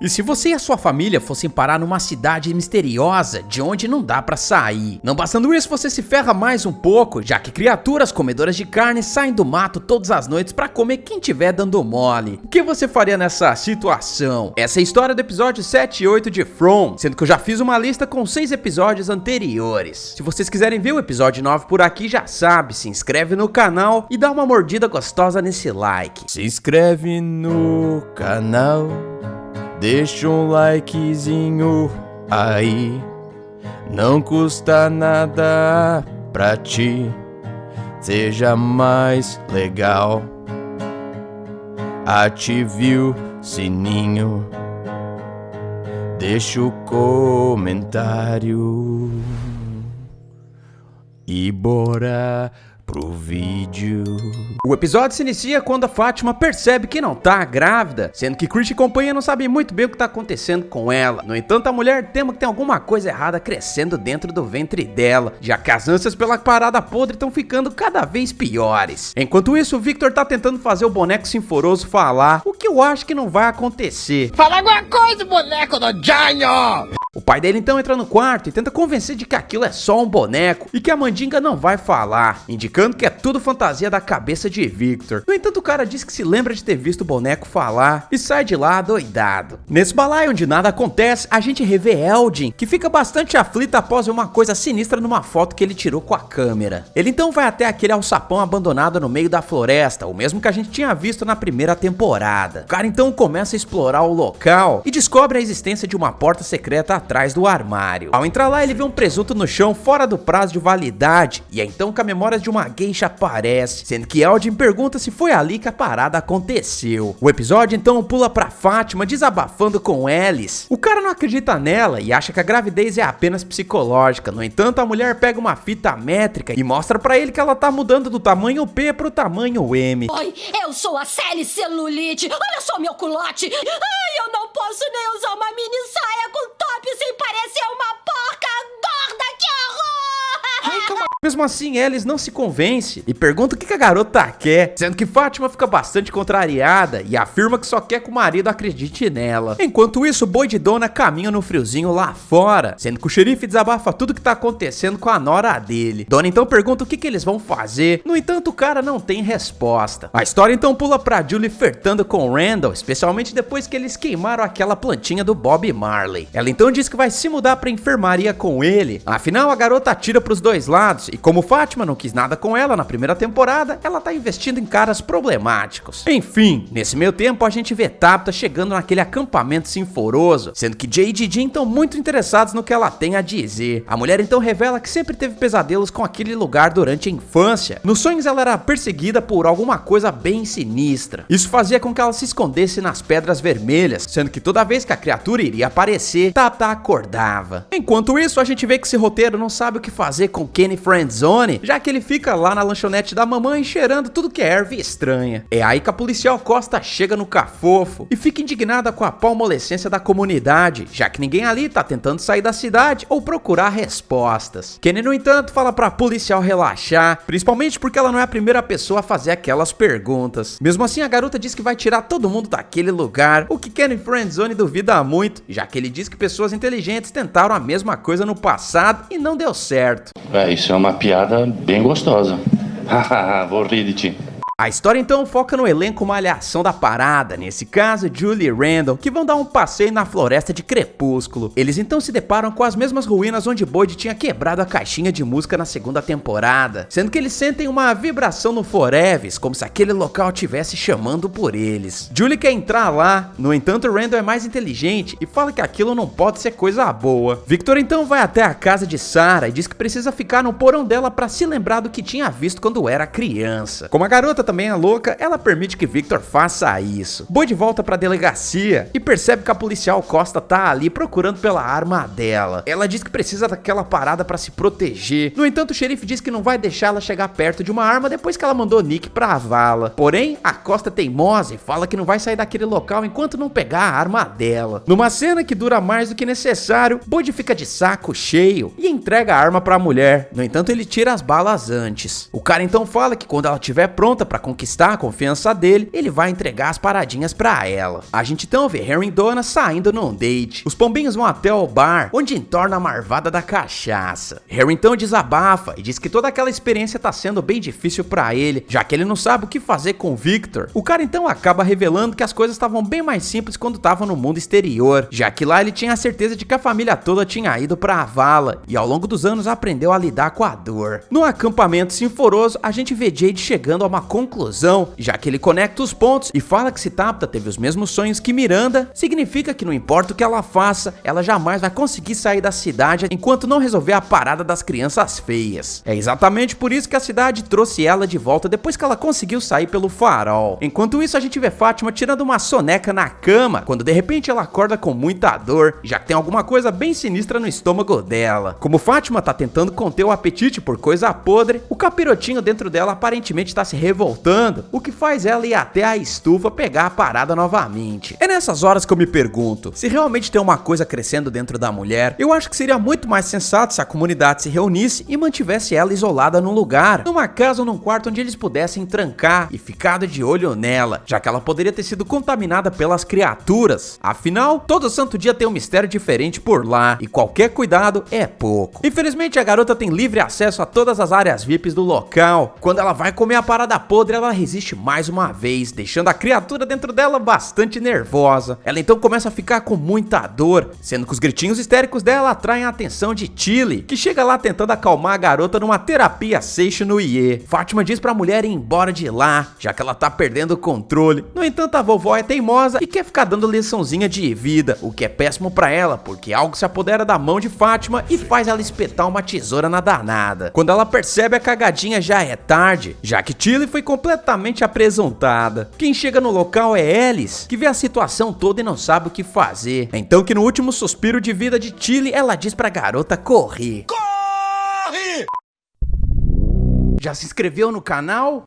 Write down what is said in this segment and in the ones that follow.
E se você e a sua família fossem parar numa cidade misteriosa, de onde não dá pra sair? Não bastando isso, você se ferra mais um pouco, já que criaturas comedoras de carne saem do mato todas as noites pra comer quem tiver dando mole. O que você faria nessa situação? Essa é a história do episódio 7 e 8 de From, sendo que eu já fiz uma lista com 6 episódios anteriores. Se vocês quiserem ver o episódio 9 por aqui, já sabe, se inscreve no canal e dá uma mordida gostosa nesse like. Se inscreve no canal, deixa um likezinho aí, não custa nada pra ti, seja mais legal. Ative o sininho, deixa o comentário e bora pro vídeo. O episódio se inicia quando a Fátima percebe que não tá grávida, sendo que Chris e companhia não sabem muito bem o que tá acontecendo com ela. No entanto, a mulher teme que tem alguma coisa errada crescendo dentro do ventre dela, já que as ânsias pela parada podre estão ficando cada vez piores. Enquanto isso, o Victor tá tentando fazer o boneco sinforoso falar, o que eu acho que não vai acontecer. Fala alguma coisa, boneco do Janho! O pai dele então entra no quarto e tenta convencer de que aquilo é só um boneco e que a mandinga não vai falar, indicando que é tudo fantasia da cabeça de Victor. No entanto, o cara diz que se lembra de ter visto o boneco falar e sai de lá doidado. Nesse balaio onde nada acontece, a gente revê Eldin, que fica bastante aflita após ver uma coisa sinistra numa foto que ele tirou com a câmera. Ele então vai até aquele alçapão abandonado no meio da floresta, o mesmo que a gente tinha visto na primeira temporada. O cara então começa a explorar o local e descobre a existência de uma porta secreta atrás do armário. Ao entrar lá, ele vê um presunto no chão fora do prazo de validade, e é então que a memória de uma geisha aparece, sendo que Eldin pergunta se foi ali que a parada aconteceu. O episódio então pula pra Fátima desabafando com Alice. O cara não acredita nela e acha que a gravidez é apenas psicológica. No entanto, a mulher pega uma fita métrica e mostra pra ele que ela tá mudando do tamanho P pro tamanho M. Oi, eu sou a Sally Celulite. Olha só meu culote. Ai, eu não posso nem usar uma mini saia com top sem parecer uma porca gorda. Que horror! Mesmo assim, Alice não se convence e pergunta o que a garota quer, sendo que Fátima fica bastante contrariada e afirma que só quer que o marido acredite nela. Enquanto isso, o boi de Dona caminha no friozinho lá fora, sendo que o xerife desabafa tudo que tá acontecendo com a nora dele. Dona então pergunta o que eles vão fazer, no entanto o cara não tem resposta. A história então pula pra Julie flertando com Randall, especialmente depois que eles queimaram aquela plantinha do Bob Marley. Ela então diz que vai se mudar pra enfermaria com ele, afinal a garota atira pros dois lados, e como Fátima não quis nada com ela na primeira temporada, ela tá investindo em caras problemáticos. Enfim, nesse meio tempo a gente vê Tabitha chegando naquele acampamento sinforoso, sendo que Jay e Didi estão muito interessados no que ela tem a dizer. A mulher então revela que sempre teve pesadelos com aquele lugar durante a infância. Nos sonhos ela era perseguida por alguma coisa bem sinistra. Isso fazia com que ela se escondesse nas pedras vermelhas, sendo que toda vez que a criatura iria aparecer, Tabitha acordava. Enquanto isso, a gente vê que esse roteiro não sabe o que fazer com Kenny Friendzone, já que ele fica lá na lanchonete da mamãe cheirando tudo que é erva estranha. É aí que a policial Costa chega no cafofo e fica indignada com a palmolescência da comunidade, já que ninguém ali tá tentando sair da cidade ou procurar respostas. Kenny, no entanto, fala pra policial relaxar, principalmente porque ela não é a primeira pessoa a fazer aquelas perguntas. Mesmo assim, a garota diz que vai tirar todo mundo daquele lugar, o que Kenny Friendzone duvida muito, já que ele diz que pessoas inteligentes tentaram a mesma coisa no passado e não deu certo. Isso é uma piada bem gostosa. Hahaha, vou rir de ti. A história então foca no elenco malhação da parada, nesse caso Julie e Randall, que vão dar um passeio na floresta de Crepúsculo. Eles então se deparam com as mesmas ruínas onde Boyd tinha quebrado a caixinha de música na segunda temporada, sendo que eles sentem uma vibração no Foreves, como se aquele local estivesse chamando por eles. Julie quer entrar lá, no entanto Randall é mais inteligente e fala que aquilo não pode ser coisa boa. Victor então vai até a casa de Sarah e diz que precisa ficar no porão dela para se lembrar do que tinha visto quando era criança. Como a garota também é louca, ela permite que Victor faça isso. Boyd volta pra delegacia e percebe que a policial Costa tá ali procurando pela arma dela. Ela diz que precisa daquela parada pra se proteger. No entanto, o xerife diz que não vai deixar ela chegar perto de uma arma depois que ela mandou Nick pra vala. Porém, a Costa é teimosa e fala que não vai sair daquele local enquanto não pegar a arma dela. Numa cena que dura mais do que necessário, Boyd fica de saco cheio e entrega a arma pra mulher. No entanto, ele tira as balas antes. O cara então fala que quando ela estiver pronta pra pra conquistar a confiança dele, ele vai entregar as paradinhas pra ela. A gente então vê Harry e Donna saindo num date. Os pombinhos vão até o bar, onde entorna a marvada da cachaça. Harry então desabafa e diz que toda aquela experiência tá sendo bem difícil pra ele, já que ele não sabe o que fazer com o Victor. O cara então acaba revelando que as coisas estavam bem mais simples quando tava no mundo exterior, já que lá ele tinha a certeza de que a família toda tinha ido pra vala, e ao longo dos anos aprendeu a lidar com a dor. No acampamento sinforoso, a gente vê Jade chegando a uma conclusão, já que ele conecta os pontos e fala que se Tabitha teve os mesmos sonhos que Miranda, significa que não importa o que ela faça, ela jamais vai conseguir sair da cidade enquanto não resolver a parada das crianças feias. É exatamente por isso que a cidade trouxe ela de volta depois que ela conseguiu sair pelo farol. Enquanto isso, a gente vê Fátima tirando uma soneca na cama, quando de repente ela acorda com muita dor, já que tem alguma coisa bem sinistra no estômago dela. Como Fátima tá tentando conter o apetite por coisa podre, o capirotinho dentro dela aparentemente tá se revoltando, o que faz ela ir até a estufa pegar a parada novamente. É nessas horas que eu me pergunto, se realmente tem uma coisa crescendo dentro da mulher, eu acho que seria muito mais sensato se a comunidade se reunisse e mantivesse ela isolada num lugar, numa casa ou num quarto onde eles pudessem trancar e ficar de olho nela, já que ela poderia ter sido contaminada pelas criaturas. Afinal, todo santo dia tem um mistério diferente por lá, e qualquer cuidado é pouco. Infelizmente, a garota tem livre acesso a todas as áreas VIPs do local. Quando ela vai comer a parada podre, ela resiste mais uma vez, deixando a criatura dentro dela bastante nervosa. Ela então começa a ficar com muita dor, sendo que os gritinhos histéricos dela atraem a atenção de Tilly, que chega lá tentando acalmar a garota numa terapia seixo no IE. Fátima diz pra mulher ir embora de lá, já que ela tá perdendo o controle. No entanto, a vovó é teimosa e quer ficar dando liçãozinha de vida, o que é péssimo pra ela, porque algo se apodera da mão de Fátima e faz ela espetar uma tesoura na danada. Quando ela percebe a cagadinha, já é tarde, já que Tilly foi completamente apresentada. Quem chega no local é Alice, que vê a situação toda e não sabe o que fazer. Então que no último suspiro de vida de Tilly, ela diz pra garota correr. Corre! Já se inscreveu no canal?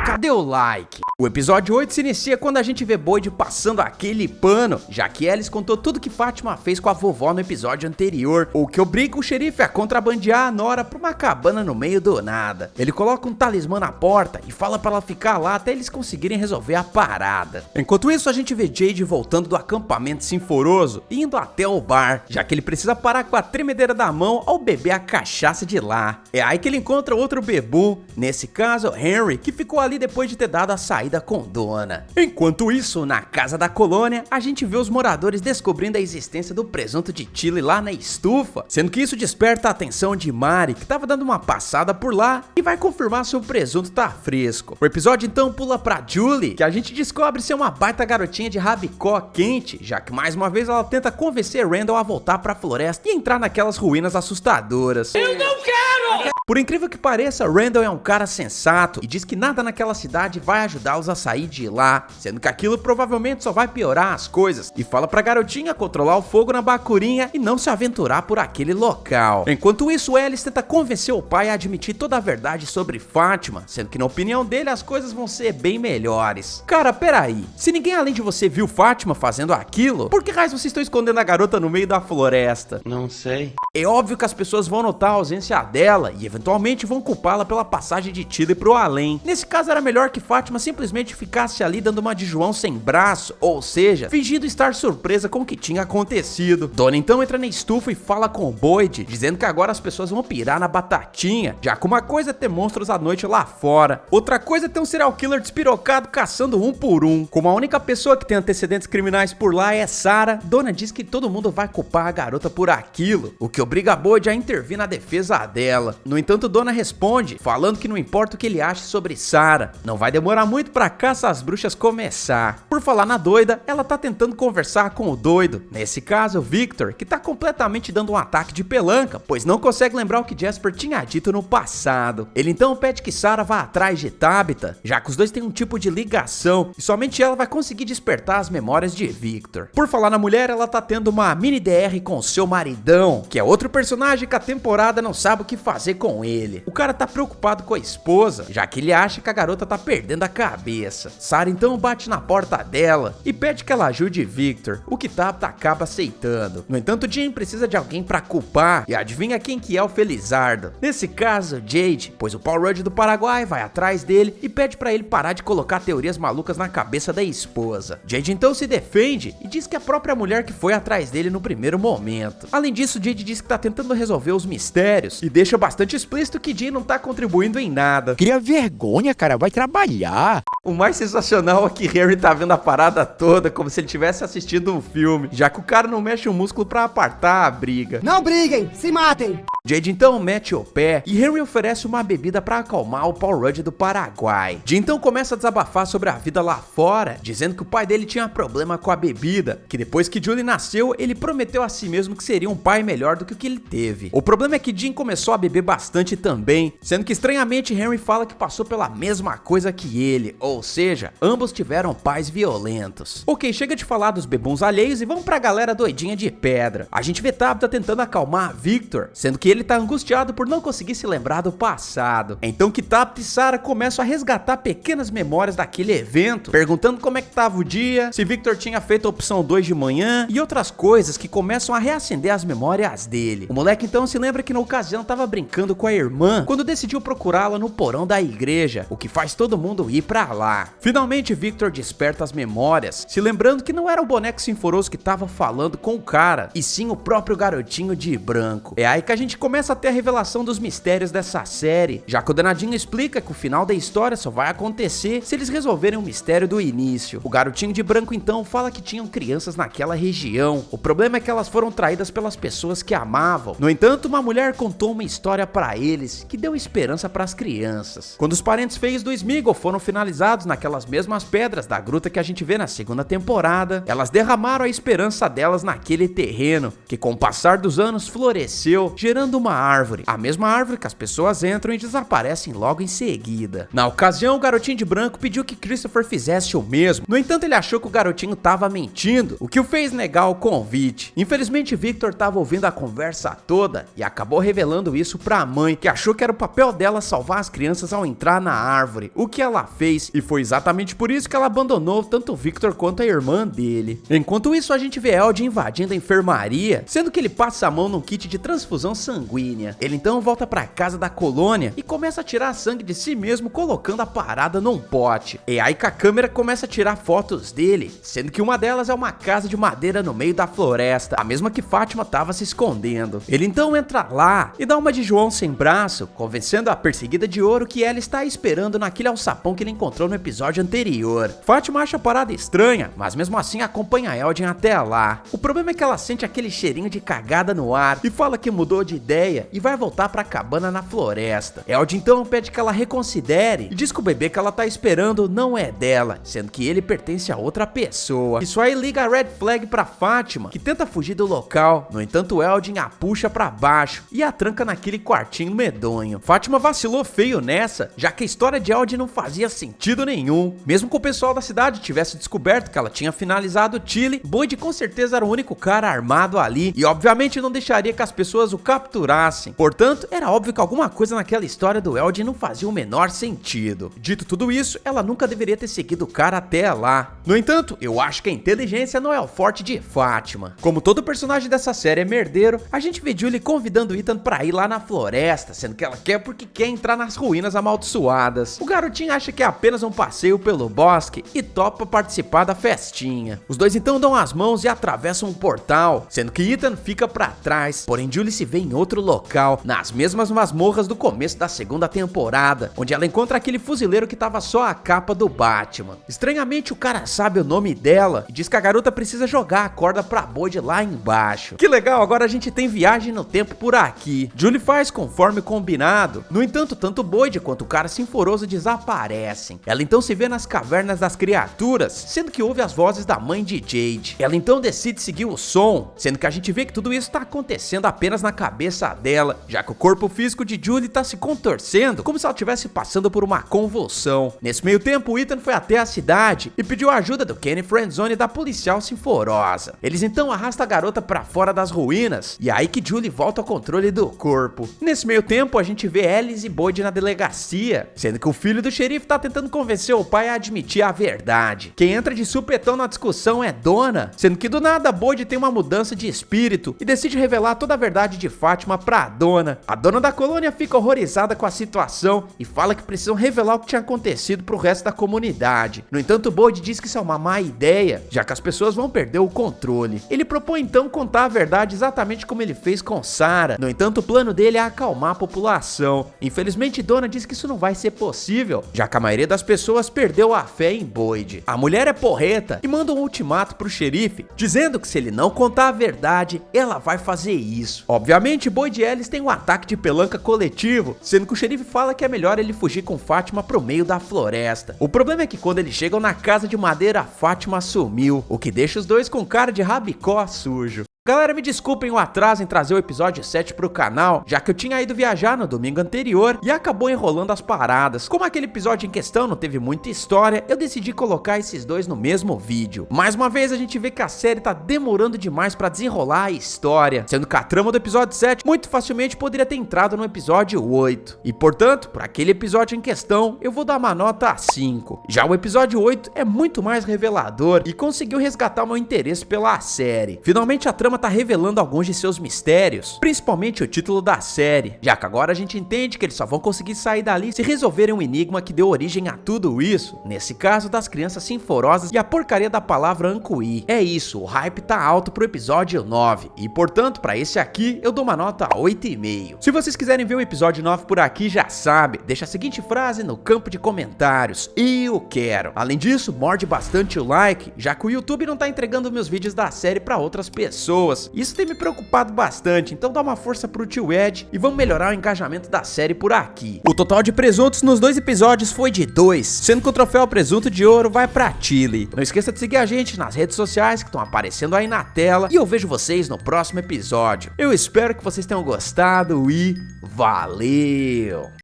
Cadê o like? O episódio 8 se inicia quando a gente vê Boyd passando aquele pano, já que Alice contou tudo que Fátima fez com a vovó no episódio anterior, o que obriga o xerife a contrabandear a Nora pra uma cabana no meio do nada. Ele coloca um talismã na porta e fala pra ela ficar lá até eles conseguirem resolver a parada. Enquanto isso, a gente vê Jade voltando do acampamento sinforoso e indo até o bar, já que ele precisa parar com a tremedeira da mão ao beber a cachaça de lá. É aí que ele encontra outro bebum, nesse caso Henry, que ficou ali depois de ter dado a saída com Donna. Enquanto isso, na casa da colônia, a gente vê os moradores descobrindo a existência do presunto de Tilly lá na estufa, sendo que isso desperta a atenção de Mari, que tava dando uma passada por lá e vai confirmar se o presunto tá fresco. O episódio então pula pra Julie, que a gente descobre ser uma baita garotinha de rabicó quente, já que mais uma vez ela tenta convencer Randall a voltar pra floresta e entrar naquelas ruínas assustadoras. Eu não quero! Por incrível que pareça, Randall é um cara sensato e diz que nada naquela cidade vai ajudá-los a sair de lá, sendo que aquilo provavelmente só vai piorar as coisas, e fala pra garotinha controlar o fogo na bacurinha e não se aventurar por aquele local. Enquanto isso, Alice tenta convencer o pai a admitir toda a verdade sobre Fátima, sendo que na opinião dele as coisas vão ser bem melhores. Cara, peraí, se ninguém além de você viu Fátima fazendo aquilo, por que raios vocês estão escondendo a garota no meio da floresta? Não sei. É óbvio que as pessoas vão notar a ausência dela e eventualmente vão culpá-la pela passagem de Tilly pro além. Nesse caso era melhor que Fátima simplesmente ficasse ali dando uma de João sem braço, ou seja, fingindo estar surpresa com o que tinha acontecido. Donna então entra na estufa e fala com o Boyd, dizendo que agora as pessoas vão pirar na batatinha, já que uma coisa é ter monstros à noite lá fora, outra coisa é ter um serial killer despirocado caçando um por um. Como a única pessoa que tem antecedentes criminais por lá é Sarah, Donna diz que todo mundo vai culpar a garota por aquilo, o que obriga a Boyd a intervir na defesa dela. No entanto, Donna responde, falando que não importa o que ele ache sobre Sarah, não vai demorar muito pra caça às bruxas começar. Por falar na doida, ela tá tentando conversar com o doido, nesse caso o Victor, que tá completamente dando um ataque de pelanca, pois não consegue lembrar o que Jasper tinha dito no passado. Ele então pede que Sarah vá atrás de Tabitha, já que os dois têm um tipo de ligação, e somente ela vai conseguir despertar as memórias de Victor. Por falar na mulher, ela tá tendo uma mini DR com seu maridão, que é outro personagem que a temporada não sabe o que fazer com com ele. O cara tá preocupado com a esposa, já que ele acha que a garota tá perdendo a cabeça. Sarah então bate na porta dela e pede que ela ajude Victor, o que Tabitha acaba aceitando. No entanto, Jim precisa de alguém pra culpar e adivinha quem que é o Felizardo. Nesse caso, Jade, pois o Paul Rudd do Paraguai vai atrás dele e pede pra ele parar de colocar teorias malucas na cabeça da esposa. Jade então se defende e diz que é a própria mulher que foi atrás dele no primeiro momento. Além disso, Jade diz que tá tentando resolver os mistérios e deixa bastante explícito que Jim não tá contribuindo em nada. Cria vergonha, cara, vai trabalhar. O mais sensacional é que Harry tá vendo a parada toda como se ele tivesse assistido um filme, já que o cara não mexe o músculo pra apartar a briga. Não briguem, se matem! Jade então mete o pé e Harry oferece uma bebida pra acalmar o Paul Rudd do Paraguai. Jim então começa a desabafar sobre a vida lá fora, dizendo que o pai dele tinha problema com a bebida, que depois que Julie nasceu, ele prometeu a si mesmo que seria um pai melhor do que o que ele teve. O problema é que Jim começou a beber bastante também, sendo que estranhamente Harry fala que passou pela mesma coisa que ele, ou seja, ambos tiveram pais violentos. Ok, chega de falar dos bebuns alheios e vamos pra galera doidinha de pedra. A gente vê Tabitha tentando acalmar Victor, sendo que ele tá angustiado por não conseguir se lembrar do passado. Então que Tabitha e Sarah começam a resgatar pequenas memórias daquele evento, perguntando como é que tava o dia, se Victor tinha feito a opção 2 de manhã e outras coisas que começam a reacender as memórias dele. O moleque então se lembra que na ocasião tava brincando com a irmã quando decidiu procurá-la no porão da igreja, o que faz todo mundo ir pra lá. Finalmente Victor desperta as memórias, se lembrando que não era o boneco sinforoso que tava falando com o cara, e sim o próprio garotinho de branco. É aí que a gente começa a ter a revelação dos mistérios dessa série, já que o danadinho explica que o final da história só vai acontecer se eles resolverem o mistério do início. O garotinho de branco então fala que tinham crianças naquela região. O problema é que elas foram traídas pelas pessoas que amavam. No entanto, uma mulher contou uma história pra eles que deu esperança pras crianças. Quando os parentes feios do Sméagol foram finalizados naquelas mesmas pedras da gruta que a gente vê na segunda temporada, elas derramaram a esperança delas naquele terreno, que com o passar dos anos floresceu, gerando uma árvore. A mesma árvore que as pessoas entram e desaparecem logo em seguida. Na ocasião, o garotinho de branco pediu que Christopher fizesse o mesmo. No entanto, ele achou que o garotinho tava mentindo, o que o fez negar o convite. Infelizmente, Victor tava ouvindo a conversa toda e acabou revelando isso pra mãe, que achou que era o papel dela salvar as crianças ao entrar na árvore, o que ela fez, e foi exatamente por isso que ela abandonou tanto o Victor quanto a irmã dele. Enquanto isso, a gente vê Elde invadindo a enfermaria, sendo que ele passa a mão num kit de transfusão sanguínea. Ele então volta pra casa da colônia e começa a tirar sangue de si mesmo, colocando a parada num pote. E aí que a câmera começa a tirar fotos dele, sendo que uma delas é uma casa de madeira no meio da floresta, a mesma que Fátima tava se escondendo. Ele então entra lá e dá uma de João sem braço, convencendo a perseguida de ouro que ela está esperando naquele alçapão que ele encontrou no episódio anterior. Fátima acha a parada estranha, mas mesmo assim acompanha Elden até lá. O problema é que ela sente aquele cheirinho de cagada no ar e fala que mudou de ideia e vai voltar pra cabana na floresta. Elden então pede que ela reconsidere e diz que o bebê que ela tá esperando não é dela, sendo que ele pertence a outra pessoa. Isso aí liga a red flag pra Fátima, que tenta fugir do local. No entanto, Elden a puxa pra baixo e a tranca naquele quartinho medonho. Fátima vacilou feio nessa, já que a história de Elden não fazia sentido nenhum. Mesmo que o pessoal da cidade tivesse descoberto que ela tinha finalizado Tilly, Boyd com certeza era o único cara armado ali e obviamente não deixaria que as pessoas o capturassem. Portanto, era óbvio que alguma coisa naquela história do Elden não fazia o menor sentido. Dito tudo isso, ela nunca deveria ter seguido o cara até lá. No entanto, eu acho que a inteligência não é o forte de Fátima. Como todo personagem dessa série é merdeiro, a gente vê Julie convidando Ethan pra ir lá na floresta, sendo que ela quer porque quer entrar nas ruínas amaldiçoadas. O garotinho acha que é apenas um passeio pelo bosque e topa participar da festinha. Os dois então dão as mãos e atravessam um portal, sendo que Ethan fica pra trás, porém Julie se vê em outro local, nas mesmas masmorras do começo da segunda temporada, onde ela encontra aquele fuzileiro que tava só a capa do Batman. Estranhamente, o cara sabe o nome dela e diz que a garota precisa jogar a corda pra Boyd lá embaixo. Que legal, agora a gente tem viagem no tempo por aqui. Julie faz conforme combinado. No entanto, tanto Boyd quanto o cara sinforoso desaparecem. Ela então se vê nas cavernas das criaturas, sendo que ouve as vozes da mãe de Jade. Ela então decide seguir o som, sendo que a gente vê que tudo isso tá acontecendo apenas na cabeça dela, já que o corpo físico de Julie tá se contorcendo, como se ela estivesse passando por uma convulsão. Nesse meio tempo, Ethan foi até a cidade e pediu a ajuda do Kenny Friendzone e da policial sinforosa. Eles então arrastam a garota pra fora das ruínas, e é aí que Julie volta ao controle do corpo. Nesse Nesse meio tempo, a gente vê Alice e Boyd na delegacia, sendo que o filho do xerife tá tentando convencer o pai a admitir a verdade. Quem entra de supetão na discussão é Donna, sendo que do nada Boyd tem uma mudança de espírito e decide revelar toda a verdade de Fátima pra Donna. A dona da colônia fica horrorizada com a situação e fala que precisam revelar o que tinha acontecido pro resto da comunidade. No entanto, Boyd diz que isso é uma má ideia, já que as pessoas vão perder o controle. Ele propõe então contar a verdade exatamente como ele fez com Sarah. No entanto, o plano dele é acalmar a população. Infelizmente, Donna diz que isso não vai ser possível, já que a maioria das pessoas perdeu a fé em Boyd. A mulher é porreta e manda um ultimato pro xerife, dizendo que se ele não contar a verdade, ela vai fazer isso. Obviamente, Boyd e Alice têm um ataque de pelanca coletivo, sendo que o xerife fala que é melhor ele fugir com Fátima pro meio da floresta. O problema é que quando eles chegam na casa de madeira, Fátima sumiu, o que deixa os dois com cara de rabicó sujo. Galera, me desculpem o atraso em trazer o episódio 7 pro canal, já que eu tinha ido viajar no domingo anterior e acabou enrolando as paradas. Como aquele episódio em questão não teve muita história, eu decidi colocar esses dois no mesmo vídeo. Mais uma vez a gente vê que a série tá demorando demais pra desenrolar a história, sendo que a trama do episódio 7 muito facilmente poderia ter entrado no episódio 8. E portanto, para aquele episódio em questão, eu vou dar uma nota 5. Já o episódio 8 é muito mais revelador e conseguiu resgatar meu interesse pela série. Finalmente a trama tá revelando alguns de seus mistérios, principalmente o título da série, já que agora a gente entende que eles só vão conseguir sair dali se resolverem um enigma que deu origem a tudo isso, nesse caso das crianças sinforosas e a porcaria da palavra Ancuí. É isso, o hype tá alto pro episódio 9, e portanto pra esse aqui eu dou uma nota 8,5. Se vocês quiserem ver o episódio 9 por aqui, já sabe, deixa a seguinte frase no campo de comentários: eu quero. Além disso, morde bastante o like, já que o YouTube não tá entregando meus vídeos da série pra outras pessoas. Isso tem me preocupado bastante, então dá uma força pro tio Ed e vamos melhorar o engajamento da série por aqui. O total de presuntos nos 2 episódios foi de 2, sendo que o troféu presunto de ouro vai pra Chile. Não esqueça de seguir a gente nas redes sociais que estão aparecendo aí na tela e eu vejo vocês no próximo episódio. Eu espero que vocês tenham gostado e valeu!